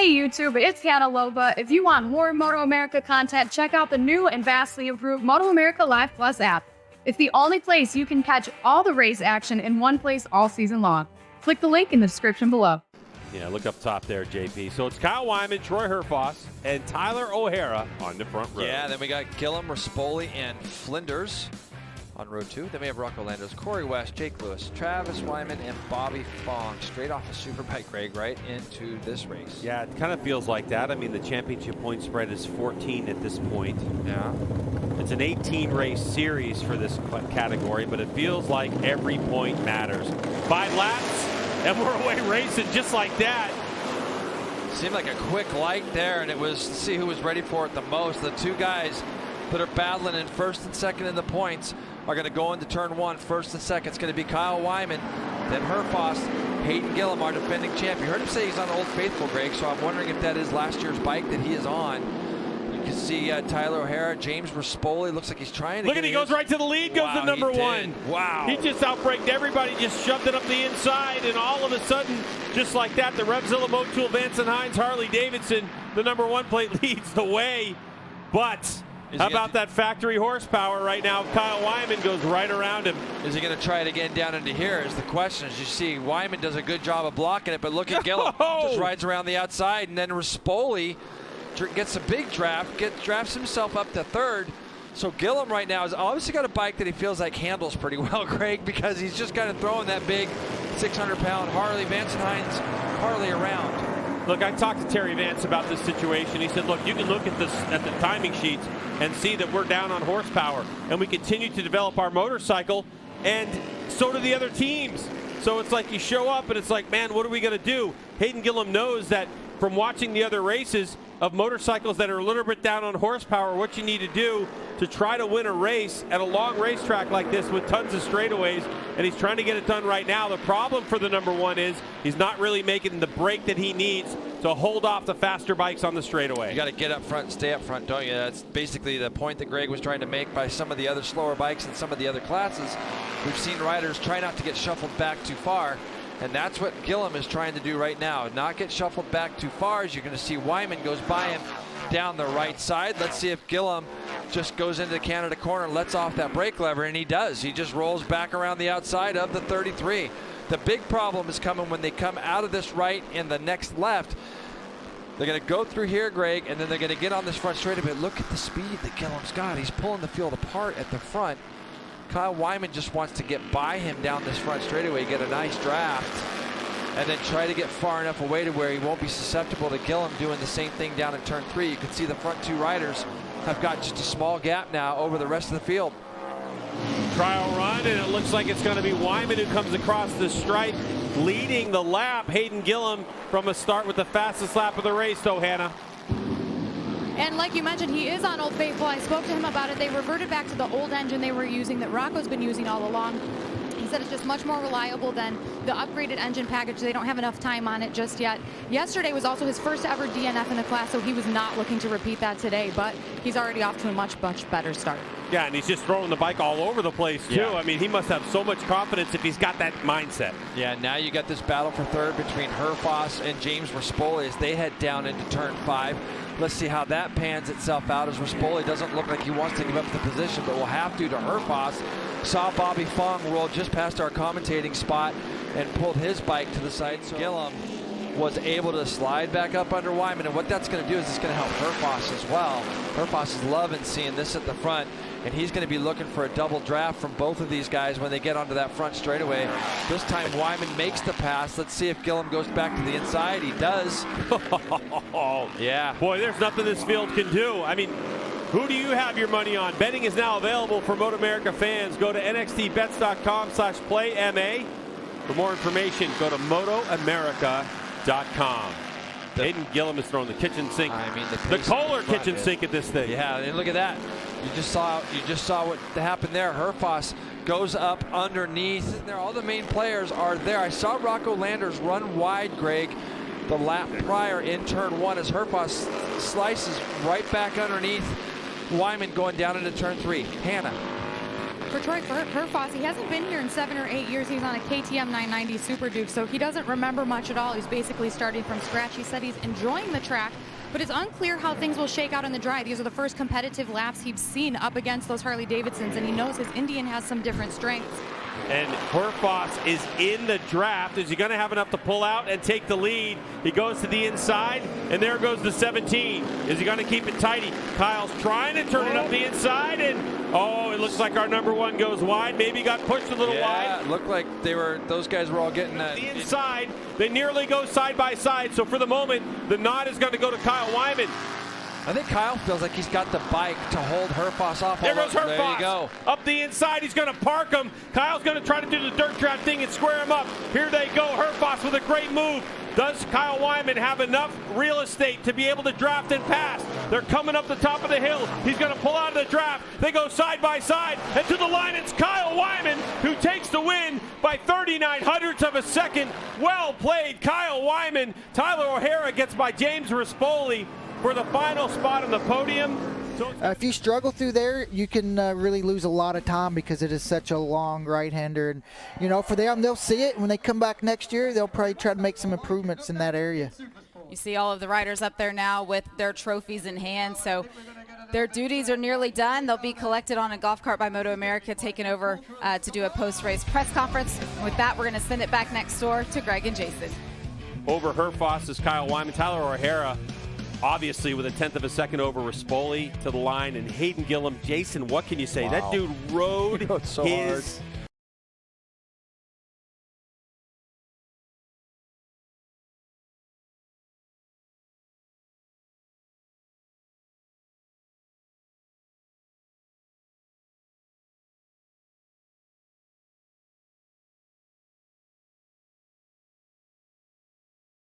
Hey YouTube, it's Hannah Loba. If you want more MotoAmerica content, check out the new and vastly improved MotoAmerica Live Plus app. It's the only place you can catch all the race action in one place all season long. Click the link in the description below. Yeah, look up top there, JP. So it's Kyle Wyman, Troy Herfoss, and Tyler O'Hara on the front row. Yeah, then we got Gillum, Rispoli, and Flinders on row 2. Then we have Rocco Landos, Corey West, Jake Lewis, Travis Wyman, and Bobby Fong straight off the Superbike, Greg, right into this race. Yeah, it kind of feels like that. I mean, the championship point spread is 14 at this point. Yeah. It's an 18-race series for this category, but it feels like every point matters. 5 laps, and we're away racing just like that. Seemed like a quick light there, and it was to see who was ready for it the most. The two guys that are battling in first and second in the points are going to go into turn 1. First and second, it's going to be Kyle Wyman, then Herfoss, Hayden Gillum, our defending champ. You heard him say he's on Old Faithful, Greg, so I'm wondering if that is last year's bike that he is on. You can see Tyler O'Hara, James Rispoli, looks like he's trying to Look at, he goes right to the lead, goes to number 1. Wow. He just outbraked everybody, just shoved it up the inside, and all of a sudden, just like that, the Revzilla Motul, Vance and Hines, Harley Davidson, the number 1 plate leads the way. But how about that factory horsepower right now? Kyle Wyman goes right around him. Is he going to try it again down into here is the question. As you see, Wyman does a good job of blocking it, but look at Gillum. Just rides around the outside, and then Rispoli gets a big draft, drafts himself up to 3rd. So Gillum right now has obviously got a bike that he feels like handles pretty well, Greg, because he's just kind of throwing that big 600-pound Harley, Vance and Hines Harley around. Look, I talked to Terry Vance about this situation. He said, look, you can look at the timing sheets and see that we're down on horsepower, and we continue to develop our motorcycle, and so do the other teams. So it's like you show up, and it's like, man, what are we going to do? Hayden Gillum knows that from watching the other races of motorcycles that are a little bit down on horsepower, what you need to do to try to win a race at a long racetrack like this with tons of straightaways, and he's trying to get it done right now. The problem for the number 1 is he's not really making the break that he needs to hold off the faster bikes on the straightaway. You got to get up front and stay up front, don't you? That's basically the point that Greg was trying to make by some of the other slower bikes and some of the other classes. We've seen riders try not to get shuffled back too far, and that's what Gillum is trying to do right now. Not get shuffled back too far. As you're going to see, Wyman goes by him down the right side. Let's see if Gillum just goes into the Canada corner and lets off that brake lever, and he does. He just rolls back around the outside of the 33. The big problem is coming when they come out of this right and the next left. They're going to go through here, Greg, and then they're going to get on this front straightaway. But look at the speed that Gillum's got. He's pulling the field apart at the front. Kyle Wyman just wants to get by him down this front straightaway, get a nice draft, and then try to get far enough away to where he won't be susceptible to Gillum doing the same thing down in turn 3. You can see the front 2 riders have got just a small gap now over the rest of the field. Trial run, and it looks like it's going to be Wyman who comes across the stripe, leading the lap. Hayden Gillum from a start with the fastest lap of the race, though, Hannah. And like you mentioned, he is on Old Faithful. I spoke to him about it. They reverted back to the old engine they were using that Rocco's been using all along. He said it's just much more reliable than the upgraded engine package. They don't have enough time on it just yet. Yesterday was also his first ever DNF in the class, so he was not looking to repeat that today, but he's already off to a much, much better start. Yeah, and he's just throwing the bike all over the place, too. Yeah. I mean, he must have so much confidence if he's got that mindset. Yeah, now you got this battle for 3rd between Herfoss and James Rispoli as they head down into turn 5. Let's see how that pans itself out, as Rispoli doesn't look like he wants to give up the position, but will have to Herfoss. Saw Bobby Fong roll just past our commentating spot and pulled his bike to the side. So Gillum was able to slide back up under Wyman, and what that's going to do is it's going to help Herfoss as well. Herfoss is loving seeing this at the front, and he's going to be looking for a double draft from both of these guys when they get onto that front straightaway. This time Wyman makes the pass. Let's see if Gillum goes back to the inside. He does. Yeah. Boy, there's nothing this field can do. I mean, who do you have your money on? Betting is now available for MotoAmerica fans. Go to nxtbets.com/playma. For more information, go to MotoAmerica.com. Hayden Gillum is throwing the kitchen sink. I mean, the Kohler kitchen sink at this thing. Yeah, and look at that. You just saw what happened there. Herfoss goes up underneath. There, all the main players are there. I saw Rocco Landers run wide, Greg, the lap prior in turn 1 as Herfoss slices right back underneath Wyman going down into turn 3. Hannah. for Troy Herfoss, he hasn't been here in 7 or 8 years. He's on a KTM 990 Super Duke, so he doesn't remember much at all. He's basically starting from scratch. He said he's enjoying the track, but it's unclear how things will shake out in the dry. These are the first competitive laps he's seen up against those Harley Davidsons, and he knows his Indian has some different strengths. And Herfoss is in the draft. Is he going to have enough to pull out and take the lead? He goes to the inside, and there goes the 17. Is he going to keep it tighty? Kyle's trying to turn it up the inside, and it looks like our number one goes wide. Maybe got pushed a little wide. Yeah, it looked like those guys were all getting the inside. They nearly go side by side. So for the moment, the nod is going to go to Kyle Wyman. I think Kyle feels like he's got the bike to hold Herfoss off. There goes Herfoss. There you go. Up the inside, he's going to park him. Kyle's going to try to do the dirt trap thing and square him up. Here they go. Herfoss with a great move. Does Kyle Wyman have enough real estate to be able to draft and pass? They're coming up the top of the hill. He's going to pull out of the draft. They go side by side. And to the line, it's Kyle Wyman who takes the win by 39/100ths of a second. Well played, Kyle Wyman. Tyler O'Hara gets by James Rispoli for the final spot on the podium. If you struggle through there, you can really lose a lot of time because it is such a long right-hander. And, you know, for them, they'll see it. When they come back next year, they'll probably try to make some improvements in that area. You see all of the riders up there now with their trophies in hand. So their duties are nearly done. They'll be collected on a golf cart by MotoAmerica, taken over to do a post-race press conference. With that, we're going to send it back next door to Greg and Jason. Over Herfoss is Kyle Wyman. Tyler O'Hara, obviously, with a 1/10 of a second over Rispoli to the line, and Hayden Gillum. Jason, what can you say? Wow. That dude rode so his hard.